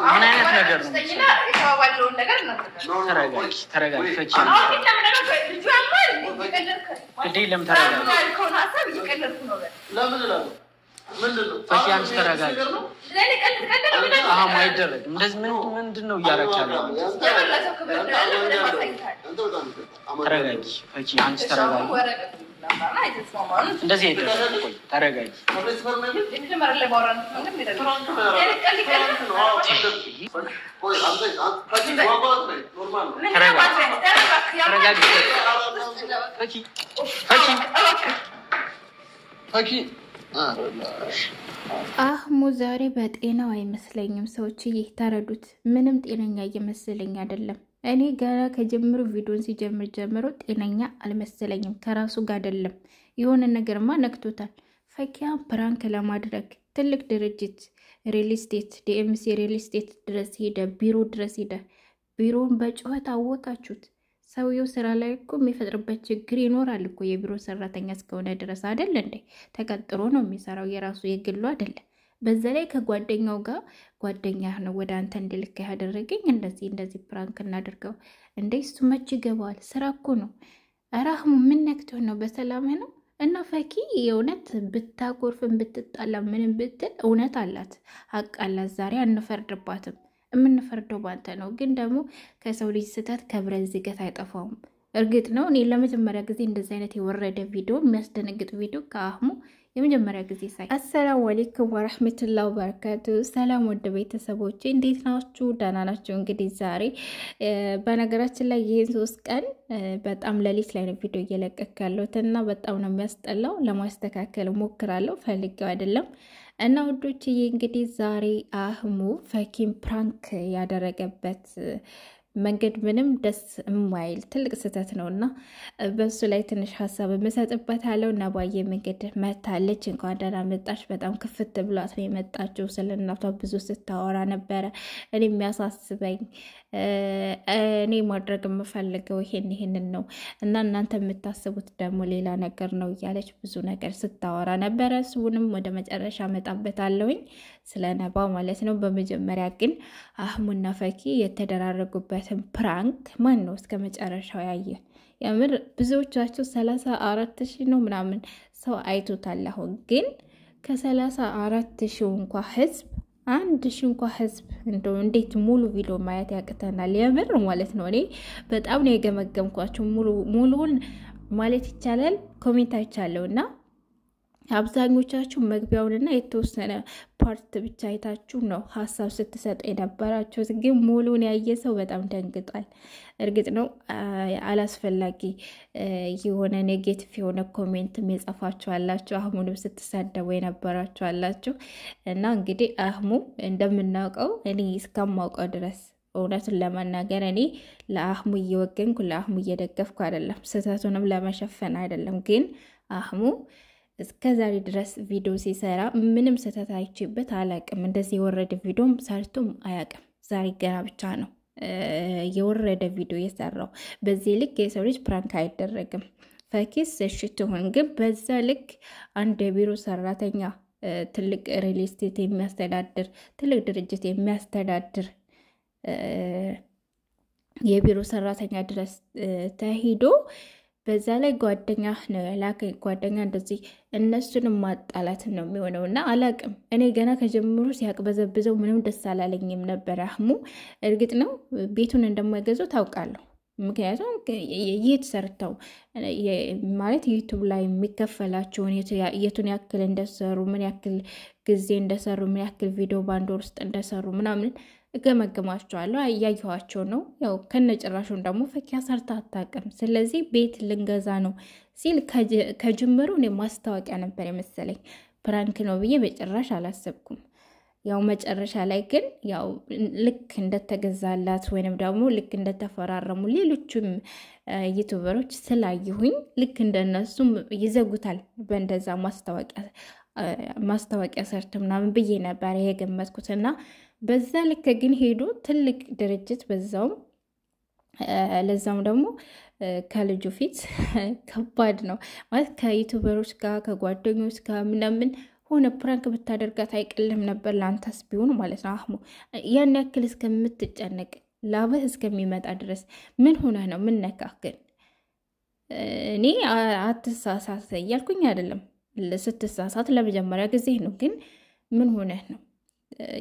ምን አይነት ነገር ነው? ተረጋጊ ፈኪ እንዴ ለምን ተረጋጊ ፈኪ አንቺ ተረጋጊ አሁን አይደረግም እንደዚህ ምንድነው እያረጋችሁ ተረጋጊ ፈኪ አንቺ ተረጋጊ እንደዚህ አይደረግም ቆይ ተረጋጊ አህሙ ዛሬ በጤናው አይመስለኝም ሰዎች ይተረዱት ምንም ጤነኛ እየመሰለኝ አይደለም እኔ ገና ከጀምሩ ቪዲዮን ሲጀምር ጀምሮ ጤነኛ አልመሰለኝም ከራሱ ጋር አይደለም የሆነ ነገርማ ነክቶታል ፈኪያ ፕራንክ ለማድረግ ትልቅ ድርጅት ሪል ስቴት ዲኤምሲ ሪል ስቴት ድረስ ሄደ ቢሮ ድረስ ሄደ ቢሮን በጩኸት አወቃችሁት ሰውየው ስራ ላይ እኮ የሚፈጥርበት ችግር ይኖራል እኮ የቢሮ ሰራተኛ እስከሆነ ድረስ አይደል እንዴ ተቀጥሮ ነው የሚሰራው የራሱ የግሉ አይደል በዛ ላይ ከጓደኛው ጋር ጓደኛህ ነው ወደ አንተ እንድልክ ያደረገኝ እንደዚህ ፕራንክ እናድርገው እንዴ እሱ መች ይገባዋል ስራ እኮ ነው አራህሙ ምን ነክቶ ነው በሰላም ነው እና ፈኪ የእውነት ብታቆርፍን ብትጣላ ምንም ብትል እውነት አላት ሀቅ አላት ዛሬ አንፈርድባትም የምንፈርደው ባንተ ነው ግን ደግሞ ከሰው ልጅ ስህተት ከብረት ዝገት አይጠፋውም እርግጥ ነው እኔ ለመጀመሪያ ጊዜ እንደዚህ አይነት የወረደ ቪዲዮ የሚያስደነግጥ ቪዲዮ ከአህሙ የመጀመሪያ ጊዜ ሳይ አሰላሙ አለይኩም ወራህመቱላሂ ወበረካቱ ሰላም ወደ ቤተሰቦቼ እንዴት ናችሁ ደህና ናችሁ እንግዲህ ዛሬ በነገራችን ላይ ይሄን 3 ቀን በጣም ለሊት ላይ ነው ቪዲዮ እየለቀቀለሁትና በጣም ነው የሚያስጠላው ለማስተካከል ሞክራለሁ ፈልጌው አይደለም እና ወዶችዬ እንግዲህ ዛሬ አህሙ ፈኪን ፕራንክ ያደረገበት መንገድ ምንም ደስ የማይል ትልቅ ስህተት ነውና በሱ ላይ ትንሽ ሐሳብ መሰጥበታለሁ እና ባየ መንገድ መታለች እንኳን ደህና መጣሽ በጣም ክፍት ብሏት ነው የመጣችው ስለናቷ ብዙ ስታወራ ነበር እኔ የሚያሳስበኝ እኔ ማድረግ የምፈልገው ይሄንን ነው እና እናንተ የምታስቡት ደግሞ ሌላ ነገር ነው ያለች ብዙ ነገር ስታወራ ነበር እሱንም ወደ መጨረሻ መጣበታለሁኝ ስለነባ ማለት ነው በመጀመሪያ ግን አህሙና ፈኪ የተደራረጉበትን ፕራንክ ማን ነው እስከ መጨረሻው ያየ ያምር ብዙዎቻችሁ 34,000 ነው ምናምን ሰው አይቶታል አሁን ግን ከ34,000 እንኳን ህዝብ 1,000 እንኳን ህዝብ እንደው እንዴት ሙሉ ቪዲዮ ማየት ያቅተናል ያምር ማለት ነው እኔ በጣም ነው የገመገምኳችሁ ሙሉውን ማለት ይቻላል ኮሜንት አይቻለውና አብዛኞቻችሁ መግቢያውንና የተወሰነ ፓርት ብቻ አይታችሁ ነው ሐሳብ ስትሰጡ የነበራችሁ ግን ሙሉውን ያየ ሰው በጣም ደንግጧል እርግጥ ነው አላስፈላጊ የሆነ ኔጌቲቭ የሆነ ኮሜንት የጻፋችሁ አላችሁ አህሙንም ስትሳደቡ የነበራችሁ አላችሁ እና እንግዲህ አህሙ እንደምናውቀው እኔ እስከማውቀው ድረስ እውነቱን ለማናገር እኔ ለአህሙ እየወገንኩ ለአህሙ እየደገፍኩ አይደለም ስህተቱንም ለመሸፈን አይደለም ግን አህሙ እስከዛሬ ድረስ ቪዲዮ ሲሰራ ምንም ስህተት አይችበት አላቅም እንደዚህ የወረደ ቪዲዮም ሰርቶም አያቅም ዛሬ ገና ብቻ ነው የወረደ ቪዲዮ የሰራው በዚህ ልክ የሰው ልጅ ፕራንክ አይደረግም ፈኪስ እሺ ትሆን ግን በዛ ልክ አንድ የቢሮ ሰራተኛ ትልቅ ሪል ስቴት የሚያስተዳድር ትልቅ ድርጅት የሚያስተዳድር የቢሮ ሰራተኛ ድረስ ተሄዶ በዛ ላይ ጓደኛ ነው ያላከኝ ጓደኛ እንደዚህ እነሱን ማጣላት ነው የሚሆነውና አላቅም እኔ ገና ከጀምሩ ሲያቅበዘብዘው ምንም ደስ አላለኝም ነበር አህሙ እርግጥ ነው ቤቱን እንደማይገዙ ታውቃለሁ ምክንያቱም እየተሰርተው ማለት ዩቲዩብ ላይ የሚከፈላቸው የቱን ያክል እንደሰሩ ምን ያክል ጊዜ እንደሰሩ ምን ያክል ቪዲዮ ባንድ ወር ውስጥ እንደሰሩ ምናምን እገመግማቸዋለሁ ያያዩዋቸው ነው ያው ከነጭራሹን ደግሞ ፈኪያ ሰርታ አታውቅም ስለዚህ ቤት ልንገዛ ነው ሲል ከጅምሩ እኔ ማስታወቂያ ነበር የመሰለኝ ፕራንክ ነው ብዬ በጭራሽ አላሰብኩም ያው መጨረሻ ላይ ግን ያው ልክ እንደተገዛላት ወይንም ደግሞ ልክ እንደተፈራረሙ ሌሎችም ዩቲዩበሮች ስላየሁኝ ልክ እንደነሱም ይዘጉታል በእንደዛ ማስታወቂያ ሰርተ ምናምን ብዬ ነበር የገመትኩትና በዛ ልክ ግን ሄዶ ትልቅ ድርጅት በዛው ለዛም ደግሞ ከልጁ ፊት ከባድ ነው ማለት ከዩቲዩበሮች ጋር ከጓደኞች ጋር ምናምን የሆነ ፕራንክ ብታደርጋት አይቀልም ነበር ለአንተስ ቢሆን ማለት ነው አህሙ። ያን ያክል እስከምትጨነቅ ላብህ እስከሚመጣ ድረስ ምን ሆነህ ነው? ምን ነካህ ግን? እኔ አትሳሳት እያልኩኝ አይደለም። ስትሳሳት ለመጀመሪያ ጊዜ ነው። ግን ምን ሆነህ ነው?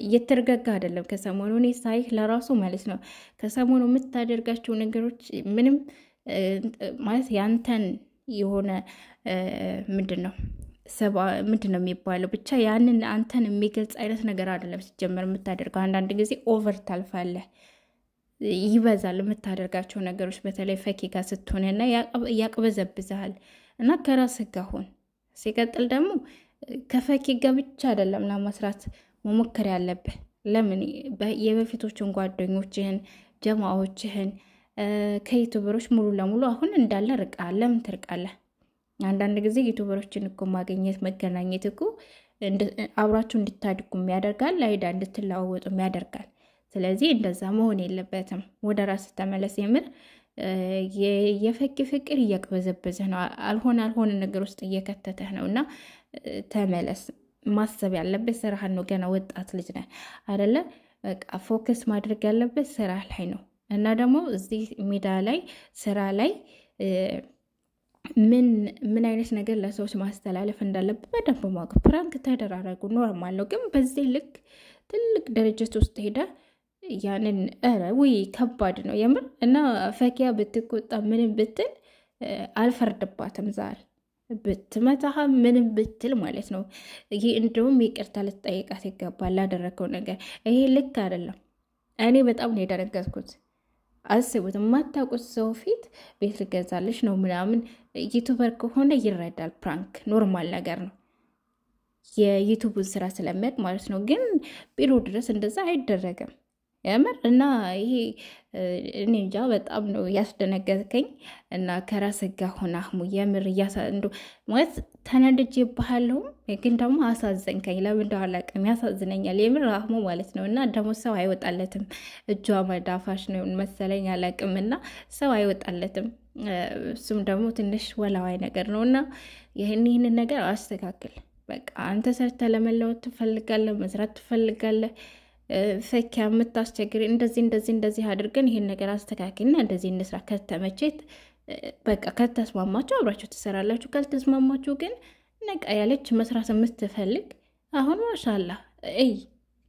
እየተረጋጋ አይደለም ከሰሞኑ። እኔ ሳይህ ለራሱ ማለት ነው ከሰሞኑ የምታደርጋቸው ነገሮች ምንም ማለት ያንተን የሆነ ምንድን ነው የሚባለው ብቻ ያንን አንተን የሚገልጽ አይነት ነገር አይደለም ሲጀመር የምታደርገው። አንዳንድ ጊዜ ኦቨር ታልፋለህ፣ ይበዛል የምታደርጋቸው ነገሮች። በተለይ ፈኪ ጋር ስትሆንና ያቅበዘብዛል እና ከራስህ ጋር ሁን። ሲቀጥል ደግሞ ከፈኪ ጋር ብቻ አይደለም ለመስራት መሞከር ያለብህ። ለምን የበፊቶችን ጓደኞችህን ጀማዎችህን ከዩቱበሮች ሙሉ ለሙሉ አሁን እንዳለ ርቃለህ። ለምን ትርቃለህ? አንዳንድ ጊዜ ዩቱበሮችን እኮ ማግኘት መገናኘት እኮ አብራችሁ እንድታድጉም ያደርጋል፣ አይዳ እንድትለዋወጡም ያደርጋል። ስለዚህ እንደዛ መሆን የለበትም። ወደ ራስ ተመለስ። የምር የፈኪ ፍቅር እያቅበዘበዘህ ነው፣ አልሆነ ነገር ውስጥ እየከተተህ ነው እና ተመለስ። ማሰብ ያለበት ስራህን ነው። ገና ወጣት ልጅ ነህ አይደለ? በቃ ፎከስ ማድረግ ያለበት ስራ ላይ ነው እና ደግሞ እዚህ ሜዳ ላይ ስራ ላይ ምን አይነት ነገር ለሰዎች ማስተላለፍ እንዳለበት በደንብ ማወቅ። ፕራንክ ተደራረጉ ኖርማል ነው። ግን በዚህ ልክ ትልቅ ድርጅት ውስጥ ሄደ ያንን ወይ ከባድ ነው የምር። እና ፈኪያ ብትቆጣ ምንም ብትል አልፈርድባትም። ዛሬ ብትመታህ ምንም ብትል ማለት ነው ይሄ እንደውም ይቅርታ ልትጠይቃት ይገባል ላደረከው ነገር። ይሄ ልክ አይደለም። እኔ በጣም ነው የደነገጥኩት። አስቡት፣ የማታውቁት ሰው ፊት ቤት ልገዛልሽ ነው ምናምን። ዩቱበር ከሆነ ይረዳል። ፕራንክ ኖርማል ነገር ነው፣ የዩቱቡን ስራ ስለሚያውቅ ማለት ነው። ግን ቢሮ ድረስ እንደዛ አይደረግም የምር። እና ይሄ እኔ እንጃ በጣም ነው ያስደነገጥከኝ። እና ከራስህ ጋር ሆነ አህሙ የምር ማለት ተናድጄብሃለሁ፣ ግን ደግሞ አሳዘንከኝ። ለምን እንደው አላውቅም፣ ያሳዝነኛል የምር አህሙ ማለት ነው። እና ደግሞ ሰው አይወጣለትም፣ እጇ መዳፋሽ ነው መሰለኝ አላውቅም። እና ሰው አይወጣለትም። እሱም ደግሞ ትንሽ ወላዋይ ነገር ነው። እና ይህንን ነገር አስተካክል። በቃ አንተ ሰርተህ ለመለወጥ ትፈልጋለህ፣ መስራት ትፈልጋለህ። ፈኪያ የምታስቸግር እንደዚህ አድርገን ይሄን ነገር አስተካክልና እንደዚህ እንስራ። ከተመቼት በቃ ከተስማማችሁ አብራችሁ ትሰራላችሁ። ካልተስማማችሁ ግን ነቃ ያለች መስራት የምትፈልግ አሁን ማሻላ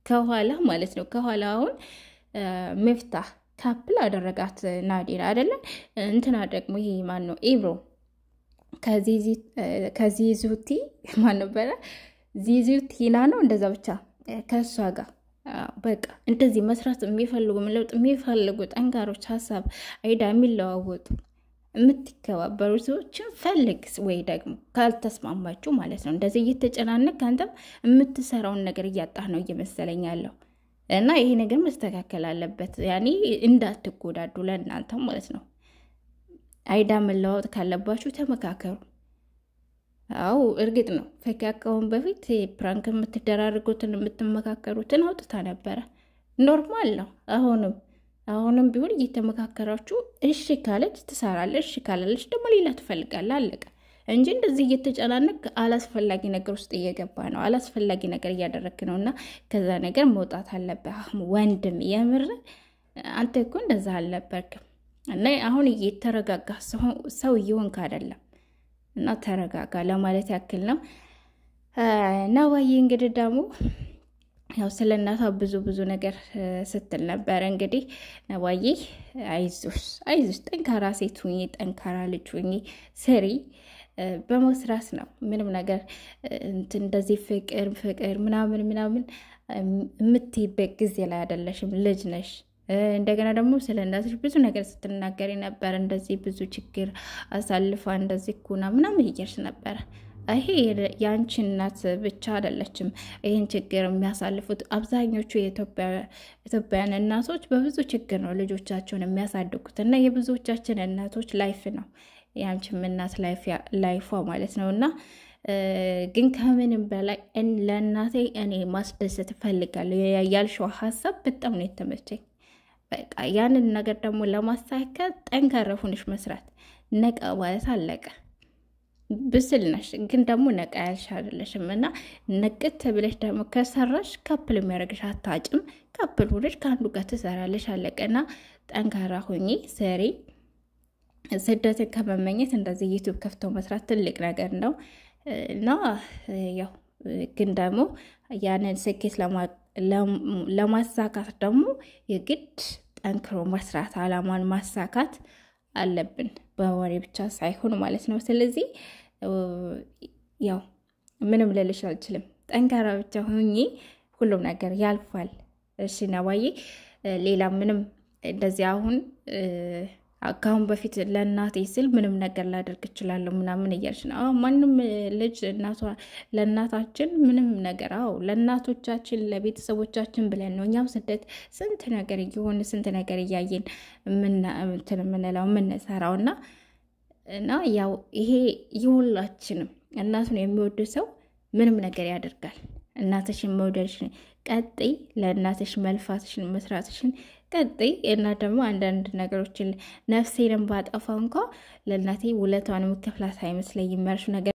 ከኋላ ማለት ነው ከኋላ አሁን መፍታህ ካፕል አደረጋት ናዲራ አይደለ? እንትና ደግሞ ይሄ ማን ነው ኢብሮ ከዚህ ዙቲ ማን ነበረ? ዚዙቲና ነው እንደዛ ብቻ ከሷ ጋር በቃ እንደዚህ መስራት የሚፈልጉ ለውጥ የሚፈልጉ ጠንካሮች ሀሳብ አይዳ የሚለዋወጡ የምትከባበሩ ሰዎችን ፈልግ። ወይ ደግሞ ካልተስማማችሁ ማለት ነው እንደዚህ እየተጨናነቅ አንተም የምትሰራውን ነገር እያጣህ ነው እየመሰለኝ ያለው እና ይሄ ነገር መስተካከል አለበት። ያኔ እንዳትጎዳዱ ለእናንተ ማለት ነው። አይዳ መለዋወጥ ካለባችሁ ተመካከሩ። አው እርግጥ ነው ፈኪያ ከአሁን በፊት ፕራንክ የምትደራርጉትን የምትመካከሩትን አውጥታ ነበረ። ኖርማል ነው። አሁንም ቢሆን እየተመካከራችሁ እሺ ካለች ትሰራለች፣ እሺ ካላለች ደግሞ ሌላ ትፈልጋለህ። አለቀ እንጂ እንደዚህ እየተጨናነቅ አላስፈላጊ ነገር ውስጥ እየገባ ነው። አላስፈላጊ ነገር እያደረክ ነውና ከዛ ነገር መውጣት አለበት። አህሙ ወንድም የምር አንተ እኮ እንደዛ አልነበርክም። እና አሁን እየተረጋጋ ሰው እየሆንክ አይደለም። እና ተረጋጋ ለማለት ያክል ነው። ነዋዬ እንግዲህ ደግሞ ያው ስለ እናቷ ብዙ ነገር ስትል ነበር። እንግዲህ ነዋዬ አይዞሽ ጠንካራ ሴት ሁኚ፣ ጠንካራ ልጅ ሁኚ፣ ስሪ። በመስራት ነው ምንም ነገር እንደዚህ ፍቅር ምናምን የምትይበት ጊዜ ላይ አይደለሽም፣ ልጅ ነሽ። እንደገና ደግሞ ስለ እናትሽ ብዙ ነገር ስትናገሪ ነበር። እንደዚህ ብዙ ችግር አሳልፋ እንደዚህ ኩና ምናምን እያልሽ ነበር። ይሄ የአንቺ እናት ብቻ አይደለችም ይህን ችግር የሚያሳልፉት። አብዛኞቹ የኢትዮጵያን እናቶች በብዙ ችግር ነው ልጆቻቸውን የሚያሳድጉት እና የብዙዎቻችን እናቶች ላይፍ ነው የአንቺም እናት ላይፏ ማለት ነው። እና ግን ከምንም በላይ ለእናቴ እኔ ማስደሰት እፈልጋለሁ ያልሽው ሀሳብ በጣም ነው የተመቸኝ። በቃ ያንን ነገር ደግሞ ለማሳካት ጠንካራ ሆነሽ መስራት፣ ነቃ ማለት አለቀ። ብስል ነሽ፣ ግን ደግሞ ነቃ ያልሽ አይደለሽም። እና ነቅት ብለሽ ደግሞ ከሰራሽ ካፕል የሚያደርግሽ አታጭም። ካፕል ሆነሽ ከአንዱ ጋር ትሰራለሽ። አለቀና ጠንካራ ሁኚ ስሪ። ስደትን ከመመኘት እንደዚህ ዩቱብ ከፍተው መስራት ትልቅ ነገር ነው እና ያው ግን ደግሞ ያንን ስኬት ለማሳካት ደግሞ የግድ ጠንክሮ መስራት፣ አላማን ማሳካት አለብን፣ በወሬ ብቻ ሳይሆን ማለት ነው። ስለዚህ ያው ምንም ልልሽ አልችልም። ጠንካራ ብቻ ሁኚ፣ ሁሉም ነገር ያልፋል። እሺ ነባዬ፣ ሌላ ምንም እንደዚህ አሁን ካሁን በፊት ለእናቴ ስል ምንም ነገር ላደርግ እችላለሁ ምናምን እያልሽ ነው። ማንም ልጅ ለእናታችን ምንም ነገር ለእናቶቻችን ለቤተሰቦቻችን ብለን ነው እኛም ስደት ስንት ነገር እየሆን ስንት ነገር እያየን የምንለው የምንሰራው እና ያው ይሄ የሁላችንም እናቱን የሚወድ ሰው ምንም ነገር ያደርጋል። እናትሽን መውደድሽን ቀጥይ፣ ለእናትሽ መልፋትሽን መስራትሽን ቀጥይ። እና ደግሞ አንዳንድ ነገሮችን ነፍሴንም ባጠፋ እንኳ ለእናቴ ውለቷን ምከፍላት አይመስለኝም ያልሽው ነገር